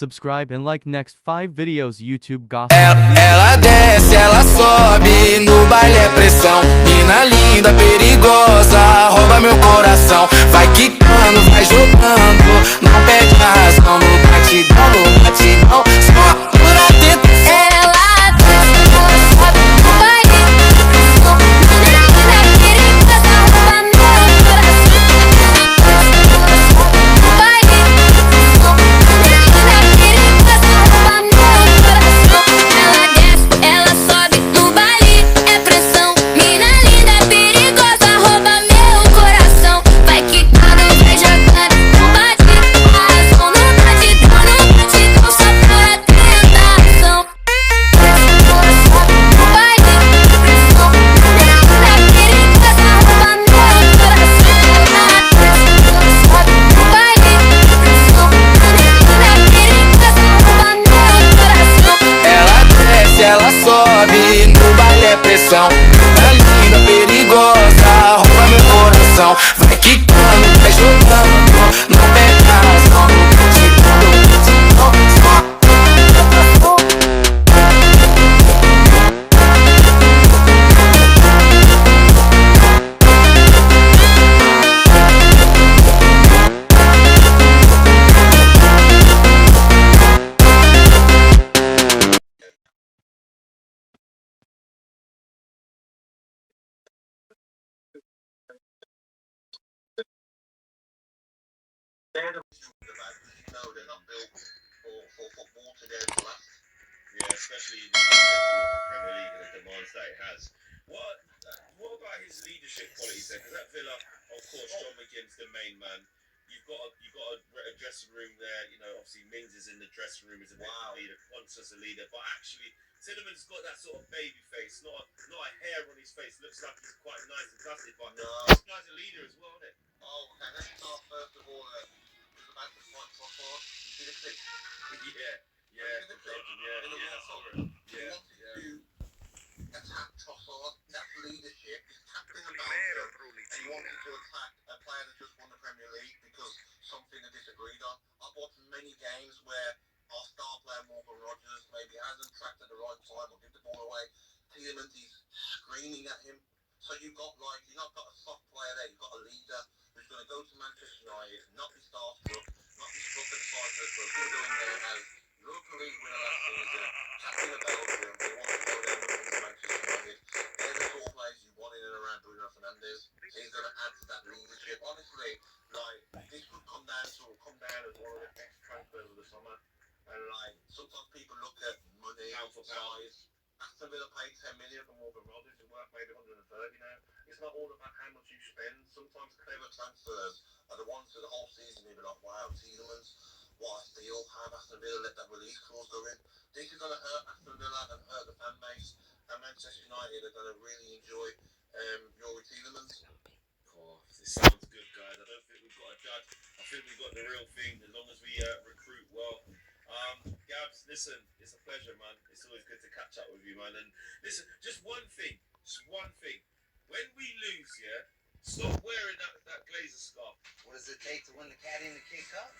subscribe and like next 5 videos YouTube gospel. Ela desce, ela sobe, no baile é pressão. Mina linda, perigosa, rouba meu coração. Vai quicando, vai jogando, não perde a razão. No batidão, só pura tentação. Ela desce, ela sobe no baile pressão. Mina linda, perigosa, rouba meu coração. Ela sobe no baile pressão. Mina linda, perigosa, rouba meu coração. Ela desce, ela sobe no baile é pressão. Mina linda, perigosa, rouba meu coração. Vai quicando, vai jogando, não bate a razão. No batidão, só pura tentação. Ela sobe no baile pressão. Mina linda, perigosa, rouba meu coração. Ela sobe no baile pressão. Mina linda, perigosa, rouba meu coração. Ela desce, ela sobe, no baile é pressão. Mina linda, perigosa, rouba meu coração. Vai quicando, vai jogando, não perde a razão. No batidão, só they're not built for football to go to last. Yeah, especially in the Premier League and the demands that it has. What about his leadership qualities then? Because at Villa, of course, John McGinn's the main man. You've got a dressing room there. You know, obviously Mings is in the dressing room as a bit of a leader, Quant's as a leader. But actually, Tielemans got that sort of baby face, not a hair on his face. Looks like he's quite nice and dusty, but this guy's a leader as well, isn't it? Oh, okay, let's start first of all with the man that's quite proper. You see the clip? Yeah. The clip? Yeah. He wanted to attack Trossard. That's leadership. He's tapping the bouncer. And he wanted to attack a player that just won the Premier League because something they disagreed on. I've watched many games where our star player Morgan Rogers maybe hasn't tracked at the right time or give the ball away. Tielemans is screaming at him. So you've got you've not got a soft player there. You've got a leader who's going to go to Manchester United, not be starstruck, not be struck at the Cyprus, but going to go in there as Europa League winner last season, captain of Belgium. They want to go there and win to Manchester United. They're the sort of players you want in and around Bruno Fernandes. He's going to add to that leadership. Honestly, this could come down as one of the best transfers of the summer. And sometimes people look at money, Pound for pound. size. Aston Villa paid 10 million for Morgan Rogers, who's worth maybe 130 now. It's not all about how much you spend. Sometimes clever transfers are the ones for the whole season. You'll be like, wow, Tielemans, what a steal. How Aston Villa let that release clause go in. This is going to hurt Aston Villa and hurt the fan base. And Manchester United are going to really enjoy Youri Tielemans. Oh, this sounds good, guys. I don't think we've got a judge. I think we've got the real thing as long as we recruit well. Gabs, listen, it's a pleasure, man. It's always good to catch up with you, man. And listen, just one thing. When we lose, stop wearing that Glazer scarf. What does it take to win the Caddy and the King Cup?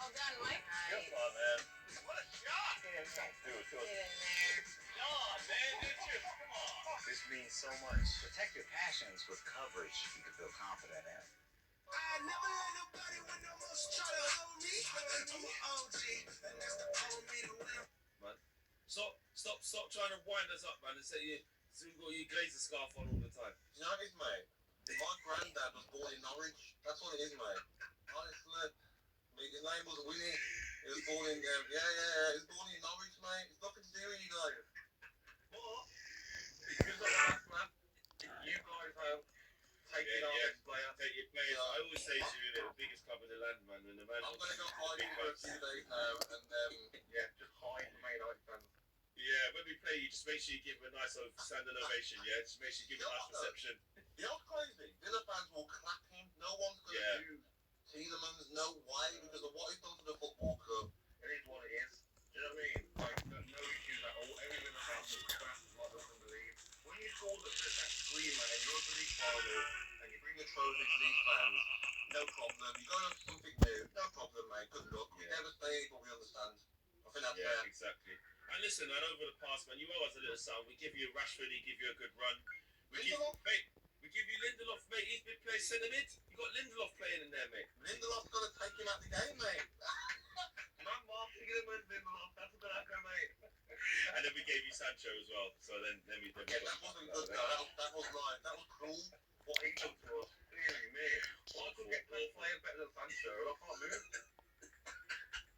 Well done, Mike. Come on, man. What a shot! Yeah, do it. Get in there. Come on, man. Come on. This means so much. Protect your passions with coverage you can feel confident in. I never let nobody win no more try to hold me. I'm an OG, and that's the old me to win. Man, stop trying to wind us up, man, and say you got your Glazer scarf on all the time. You know what it is, mate? My granddad was born in Norwich. That's what it is, mate. Honestly, his name was Willie. He was born in, he was born in Norwich, mate. It's nothing to do with you guys. But, because of that, man, you guys have taken our best player. Take your players. I always say to you, they're the biggest club in the land, man. And the man. I'm going to go hide you for a few days now, and just hide the Man United fans. Yeah, when we play, you just make sure you give them a nice standing ovation. Yeah, just make sure you give them a nice reception. You know what's crazy? Villa fans will clap him. No one's going to do Tielemans. No way, because of what he's done to the football club. It is what it is. Do you know what I mean? No issues at all. Every Villa fan will clap like they can believe. When you score that screamer in Europa League final and you bring the trophy to these fans, no problem. You're going on to something new. No problem, mate. Good luck. We're devastated, but we understand. understand. I think that's Yeah, fair. exactly. And listen, man, over the past, man, you owe us a little something. We give you Rashford, he give you a good run. We give you Lindelof, mate. He's been playing centre mid. You got Lindelof playing in there, mate. Lindelof's got to take him out the game, mate. Man, marking him with Lindelof. That's what happened, mate. And then we gave you Sancho as well. So then we Yeah, that wasn't good, though. That was like, that was cruel. What he done to us. Really, mate. Well, I could get players better than Sancho. I can't move.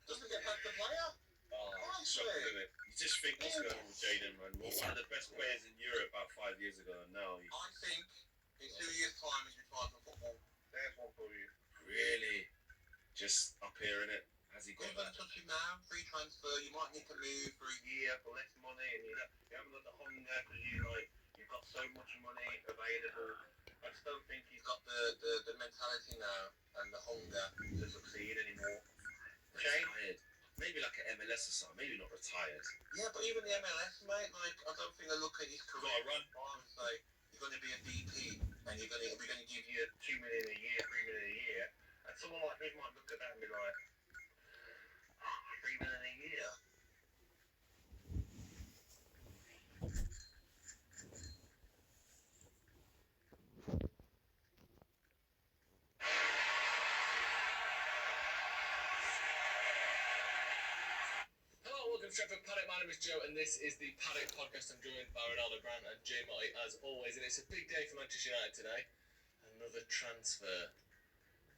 Doesn't get back the player. Oh, it's shocking, isn't it? You just think what's going on with Jadon, man. One of the best players in Europe about 5 years ago, and now he's... I think in 2 years' time he's retired from football. There's one for you. Really just up here in it. Has he got You've got that? to touch him now. Free transfer. You might need to move for a year for less money, and you haven't got the hunger because you've got so much money available. I just don't think he's got the mentality now and the hunger to succeed anymore. Retired. Maybe like an MLS or something. Maybe not retired. Yeah, but even the MLS, mate, like I don't think they look at his career. Got to run. I would say you're going to be a DP, and we're going to give you 2 million a year, 3 million a year, and someone like me might look at that and be like, 3 million a year. Hello, welcome to Stretford Paddock. My name is Joe, and this is the Paddock Podcast. I'm joined by Ronaldo Grant and Jay Motti, as always, and it's a big day for Manchester United today. Another transfer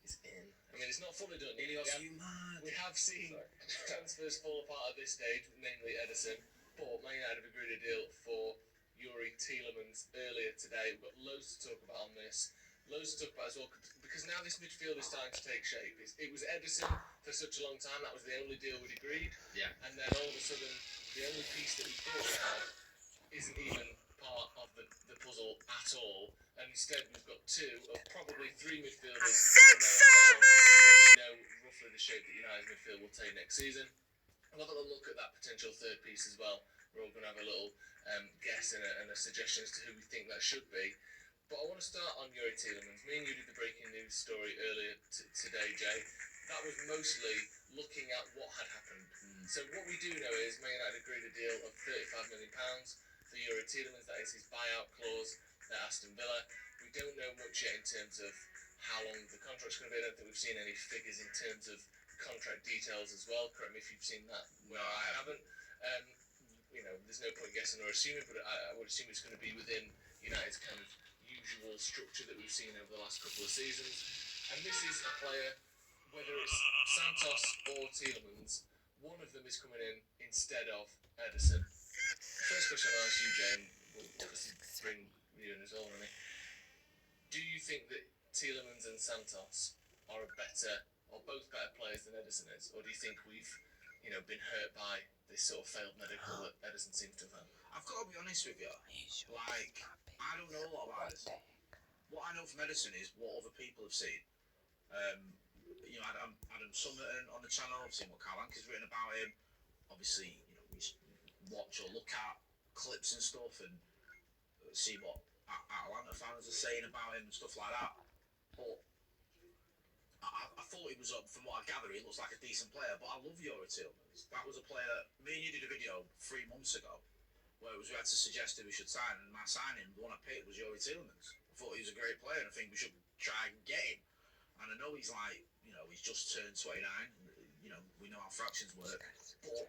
is in. I mean, it's not fully done. We have seen transfers fall apart at this stage, namely Edison, but Man United have agreed a deal for Yuri Tielemans earlier today. We've got loads to talk about on this. Loads to talk about as well, because now this midfield is starting to take shape. It was Edison for such a long time. That was the only deal we'd agreed. Yeah. And then all of a sudden, the only piece that we thought we had isn't even part of the puzzle at all. And instead, we've got two of probably three midfielders nailed down, and we know roughly the shape that United's midfield will take next season. We'll have a look at that potential third piece as well. We're all going to have a little guess and a suggestion as to who we think that should be. But I want to start on Yuri Tielemans. Me and you did the breaking news story earlier today, Jay. That was mostly looking at what had happened. So what we do know is Man United agreed a deal of £35 million for Yuri Tielemans. That is his buyout clause at Aston Villa. We don't know much yet in terms of how long the contract's going to be. I don't think we've seen any figures in terms of contract details as well. Correct me if you've seen that. No, I haven't. There's no point guessing or assuming, but I would assume it's going to be within United's kind of usual structure that we've seen over the last couple of seasons. And this is a player, whether it's Santos or Tielemans, one of them is coming in instead of Edison. First question I'll ask you, Jane, we'll obviously bring you in as well, really. Do you think that Tielemans and Santos are both better players than Edison is? Or do you think we've been hurt by this sort of failed medical that Edison seems to have had? I've got to be honest with you. Like, I don't know a lot about Edison. What I know from Edison is what other people have seen. Adam Summerton on the channel. I've seen what Carl Anker's written about him. Obviously, we watch or look at clips and stuff and see what Atlanta fans are saying about him and stuff like that. But I thought he was, from what I gather, he looks like a decent player. But I love Yuri Tielemans. That was a player. Me and you did a video 3 months ago where we had to suggest who we should sign, and my signing, the one I picked, was Yuri Tielemans. I thought he was a great player, and I think we should try and get him. And I know he's like, he's just turned 29. We know how fractions work, but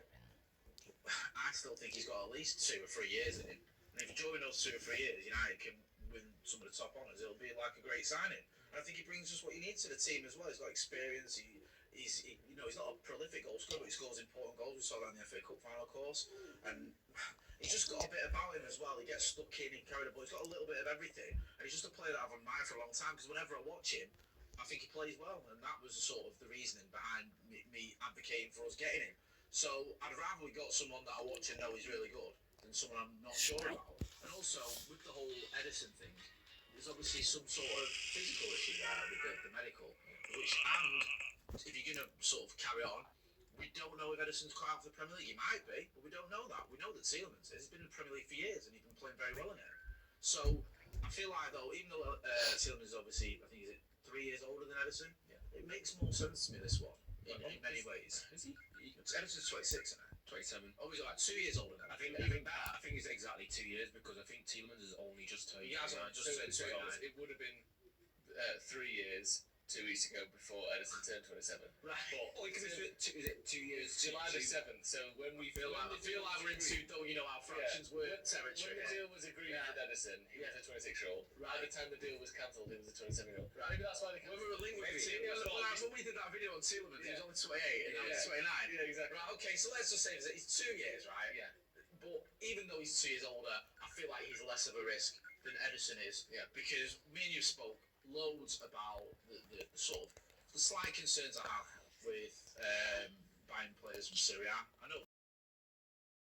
I still think he's got at least 2 or 3 years in him. And if during those 2 or 3 years United can win some of the top honours, it'll be like a great signing. And I think he brings us what you need to the team as well. He's got experience. He's not a prolific goal scorer, but he scores important goals. We saw that in the FA Cup final, of course. And he's just got a bit about him as well. He gets stuck in, he carried the ball. He's got a little bit of everything. And he's just a player that I've admired for a long time, because whenever I watch him, I think he plays well. And that was sort of the reasoning behind me advocating for us getting him. So I'd rather we got someone that I watch and know is really good than someone I'm not sure about. And also, with the whole Edison thing, there's obviously some sort of physical issue there with the medical, and if you're going to sort of carry on, we don't know if Edison's quite out for the Premier League. He might be, but we don't know that. We know that Tielemans is. He's been in the Premier League for years and he's been playing very well in it. So I feel like, though, even though Tielemans is obviously, I think he's 3 years older than Edison, it makes more sense to me, this one, in many ways. Is he? Edison's 26, isn't it? 27. Oh, he's like 2 years older than I think it's exactly 2 years because I think Tielemans has only just turned. He has only just turned 29. It would have been 3 years 2 weeks ago before Edison turned 27. Right. But Because is it 2 years? July the 7th. So when we I feel like we're into, don't you know how fractions work territory. When the deal was agreed with Edison, he was a 26-year-old. Right. By the time the deal was cancelled, he was a 27-year-old. Right. Maybe that's why they When cancelled. we were linked with Tielemans, when we did that video on Tielemans, he was only 28 and now he's 29. Yeah, exactly. Right, okay, so let's just say that he's 2 years, right? Yeah. But even though he's 2 years older, I feel like he's less of a risk than Edison is. Yeah. Because me and you spoke loads about the sort of the slight concerns I have with buying players from Serie A. I know